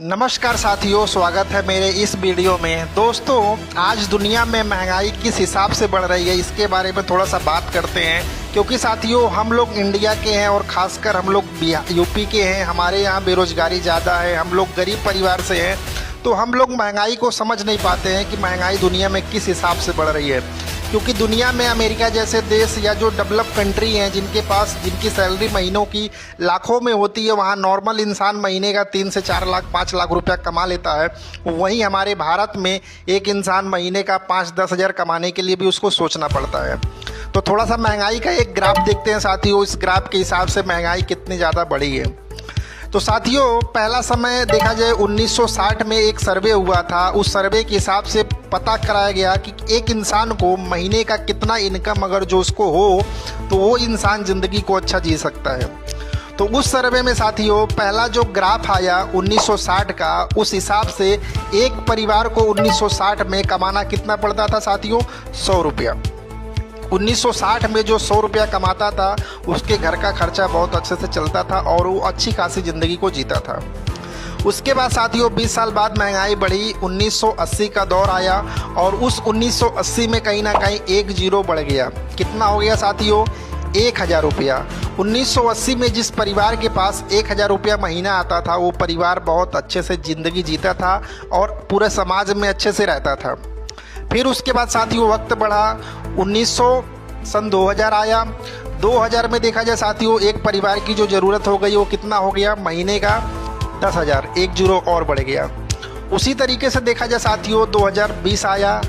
नमस्कार साथियों, स्वागत है मेरे इस वीडियो में। दोस्तों, आज दुनिया में महंगाई किस हिसाब से बढ़ रही है इसके बारे में थोड़ा सा बात करते हैं। क्योंकि साथियों, हम लोग इंडिया के हैं और ख़ासकर हम लोग यूपी के हैं। हमारे यहाँ बेरोजगारी ज़्यादा है, हम लोग गरीब परिवार से हैं, तो हम लोग महंगाई को समझ नहीं पाते हैं कि महंगाई दुनिया में किस हिसाब से बढ़ रही है। क्योंकि दुनिया में अमेरिका जैसे देश या जो डेवलप कंट्री हैं जिनकी सैलरी महीनों की लाखों में होती है, वहाँ नॉर्मल इंसान महीने का 3 से 4 लाख 5 लाख रुपया कमा लेता है। वहीं हमारे भारत में एक इंसान महीने का 5-10 हज़ार कमाने के लिए भी उसको सोचना पड़ता है। तो थोड़ा सा महंगाई का एक ग्राफ देखते हैं साथियों। इस ग्राफ के हिसाब से महंगाई कितनी ज़्यादा बढ़ी है। तो साथियों, पहला समय देखा जाए 1960 में एक सर्वे हुआ था। उस सर्वे के हिसाब से पता कराया गया कि एक इंसान को महीने का कितना इनकम अगर जो उसको हो तो वो इंसान ज़िंदगी को अच्छा जी सकता है। तो उस सर्वे में साथियों पहला जो ग्राफ आया 1960 का, उस हिसाब से एक परिवार को 1960 में कमाना कितना पड़ता था साथियों? 100 रुपया। 1960 में जो 100 रुपया कमाता था उसके घर का खर्चा बहुत अच्छे से चलता था और वो अच्छी खासी ज़िंदगी को जीता था। उसके बाद साथियों 20 साल बाद महंगाई बढ़ी, 1980 का दौर आया और उस 1980 में कहीं ना कहीं एक जीरो बढ़ गया। कितना हो गया साथियों? 1000 रुपया। 1980 में जिस परिवार के पास 1000 रुपया महीना आता था वो परिवार बहुत अच्छे से ज़िंदगी जीता था और पूरे समाज में अच्छे से रहता था। फिर उसके बाद साथियों वक्त बढ़ा, 1900 2000 आया। 2000 में देखा जाए साथियों एक परिवार की जो ज़रूरत हो गई वो कितना हो गया? महीने का 10,000, एक जीरो और बढ़ गया। उसी तरीके से देखा जाए साथियों 2020 आया।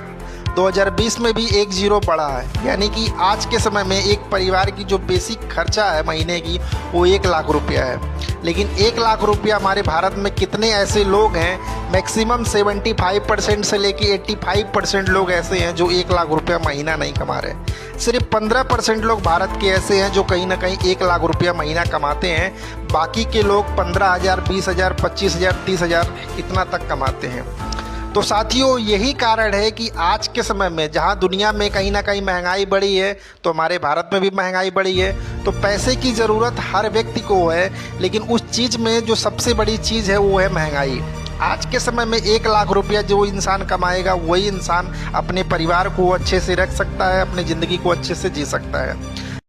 2020 में भी एक जीरो बढ़ा है। यानी कि आज के समय में एक परिवार की जो बेसिक खर्चा है महीने की वो 1 लाख रुपया है। लेकिन 1 लाख रुपया हमारे भारत में कितने ऐसे लोग हैं? मैक्सिमम 75% से लेके 85% लोग ऐसे हैं जो 1 लाख रुपया महीना नहीं कमा रहे। सिर्फ 15% लोग भारत के ऐसे हैं जो कहीं ना कहीं 1 लाख रुपया महीना कमाते हैं। बाकी के लोग 15,000, 20,000, 25,000, 30,000 इतना तक कमाते हैं। तो साथियों यही कारण है कि आज के समय में जहां दुनिया में कहीं ना कहीं महंगाई बढ़ी है तो हमारे भारत में भी महंगाई बढ़ी है। तो पैसे की ज़रूरत हर व्यक्ति को है, लेकिन उस चीज़ में जो सबसे बड़ी चीज़ है वो है महंगाई। आज के समय में 1 लाख रुपया जो इंसान कमाएगा वही इंसान अपने परिवार को अच्छे से रख सकता है, अपनी ज़िंदगी को अच्छे से जी सकता है।